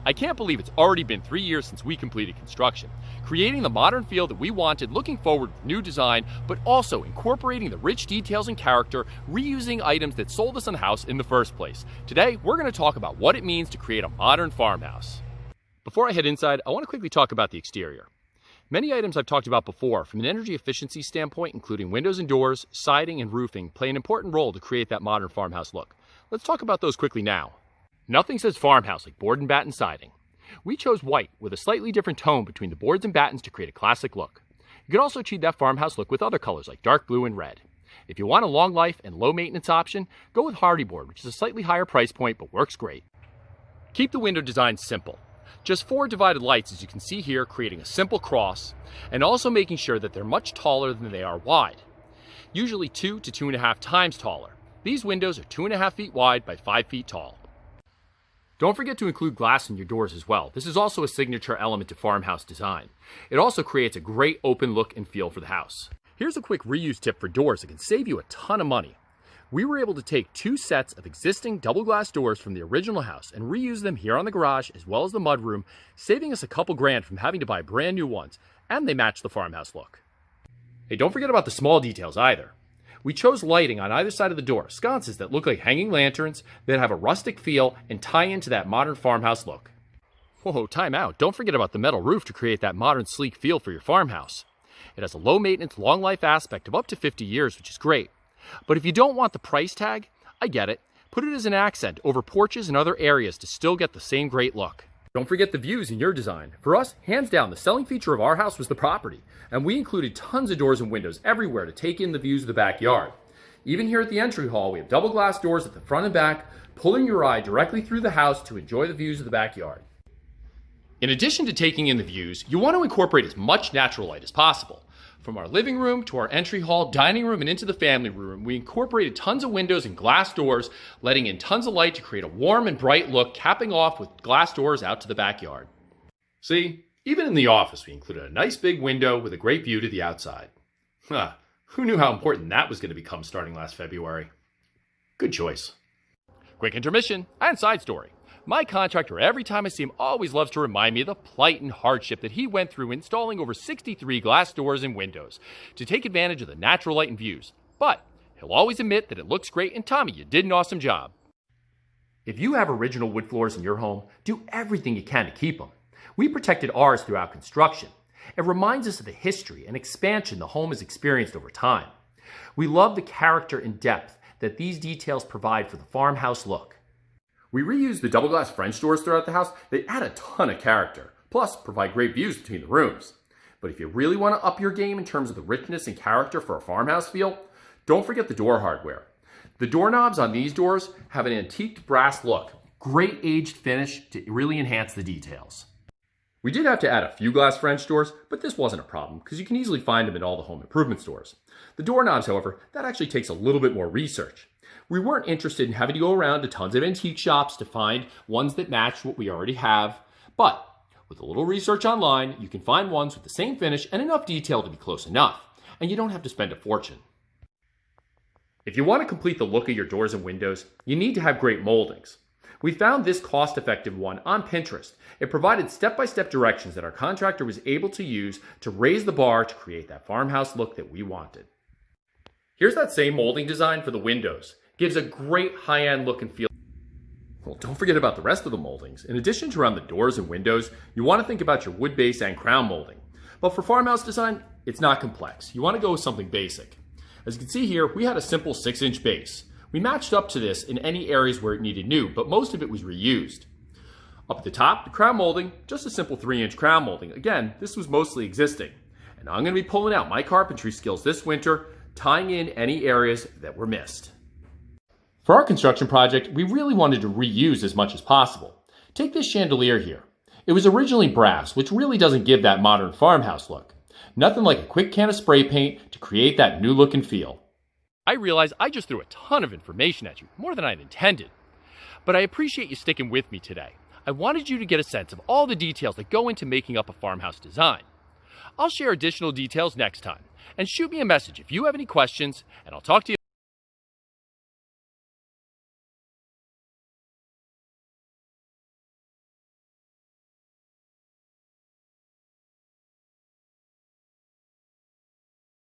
I can't believe it's already been 3 years since we completed construction, creating the modern feel that we wanted, looking forward with new design, but also incorporating the rich details and character, reusing items that sold us on the house in the first place. Today, we're going to talk about what it means to create a modern farmhouse. Before I head inside, I want to quickly talk about the exterior. Many items I've talked about before from an energy efficiency standpoint, including windows and doors, siding, and roofing, play an important role to create that modern farmhouse look. Let's talk about those quickly now. Nothing says farmhouse like board and batten siding. We chose white with a slightly different tone between the boards and battens to create a classic look. You could also achieve that farmhouse look with other colors like dark blue and red. If you want a long life and low maintenance option, go with hardy board, which is a slightly higher price point but works great. Keep the window design simple. Just 4 divided lights, as you can see here, creating a simple cross, and also making sure that they're much taller than they are wide. Usually 2 to 2.5 times taller. These windows are 2.5 feet wide by 5 feet tall. Don't forget to include glass in your doors as well. This is also a signature element to farmhouse design. It also creates a great open look and feel for the house. Here's a quick reuse tip for doors that can save you a ton of money. We were able to take 2 sets of existing double glass doors from the original house and reuse them here on the garage as well as the mudroom, saving us a couple grand from having to buy brand new ones, and they match the farmhouse look. Hey, don't forget about the small details either. We chose lighting on either side of the door, sconces that look like hanging lanterns that have a rustic feel and tie into that modern farmhouse look. Whoa, time out. Don't forget about the metal roof to create that modern sleek feel for your farmhouse. It has a low maintenance, long life aspect of up to 50 years, which is great. But if you don't want the price tag, I get it. Put it as an accent over porches and other areas to still get the same great look. Don't forget the views in your design. For us, hands down, the selling feature of our house was the property, and we included tons of doors and windows everywhere to take in the views of the backyard. Even here at the entry hall, we have double glass doors at the front and back, pulling your eye directly through the house to enjoy the views of the backyard. In addition to taking in the views, you want to incorporate as much natural light as possible. From our living room to our entry hall, dining room, and into the family room, we incorporated tons of windows and glass doors, letting in tons of light to create a warm and bright look, capping off with glass doors out to the backyard. See, even in the office, we included a nice big window with a great view to the outside. Who knew how important that was going to become starting last February? Good choice. Quick intermission and side story. My contractor, every time I see him, always loves to remind me of the plight and hardship that he went through installing over 63 glass doors and windows to take advantage of the natural light and views. But he'll always admit that it looks great, and Tommy, you did an awesome job. If you have original wood floors in your home, do everything you can to keep them. We protected ours throughout construction. It reminds us of the history and expansion the home has experienced over time. We love the character and depth that these details provide for the farmhouse look. We reused the double glass French doors throughout the house. They add a ton of character, plus provide great views between the rooms. But if you really want to up your game in terms of the richness and character for a farmhouse feel, don't forget the door hardware. The doorknobs on these doors have an antiqued brass look, great aged finish to really enhance the details. We did have to add a few glass French doors, but this wasn't a problem because you can easily find them in all the home improvement stores. The doorknobs, however, that actually takes a little bit more research. We weren't interested in having to go around to tons of antique shops to find ones that match what we already have, but with a little research online, you can find ones with the same finish and enough detail to be close enough, and you don't have to spend a fortune. If you want to complete the look of your doors and windows, you need to have great moldings. We found this cost-effective one on Pinterest. It provided step-by-step directions that our contractor was able to use to raise the bar to create that farmhouse look that we wanted. Here's that same molding design for the windows. Gives a great high-end look and feel. Well, don't forget about the rest of the moldings. In addition to around the doors and windows, you want to think about your wood base and crown molding. But for farmhouse design, it's not complex. You want to go with something basic. As you can see here, we had a simple 6-inch base. We matched up to this in any areas where it needed new, but most of it was reused. Up at the top, the crown molding, just a simple 3-inch crown molding. Again, this was mostly existing. And I'm going to be pulling out my carpentry skills this winter, tying in any areas that were missed. For our construction project, we really wanted to reuse as much as possible. Take this chandelier here. It was originally brass, which really doesn't give that modern farmhouse look. Nothing like a quick can of spray paint to create that new look and feel. I realize I just threw a ton of information at you, more than I'd intended. But I appreciate you sticking with me today. I wanted you to get a sense of all the details that go into making up a farmhouse design. I'll share additional details next time, and shoot me a message if you have any questions, and I'll talk to you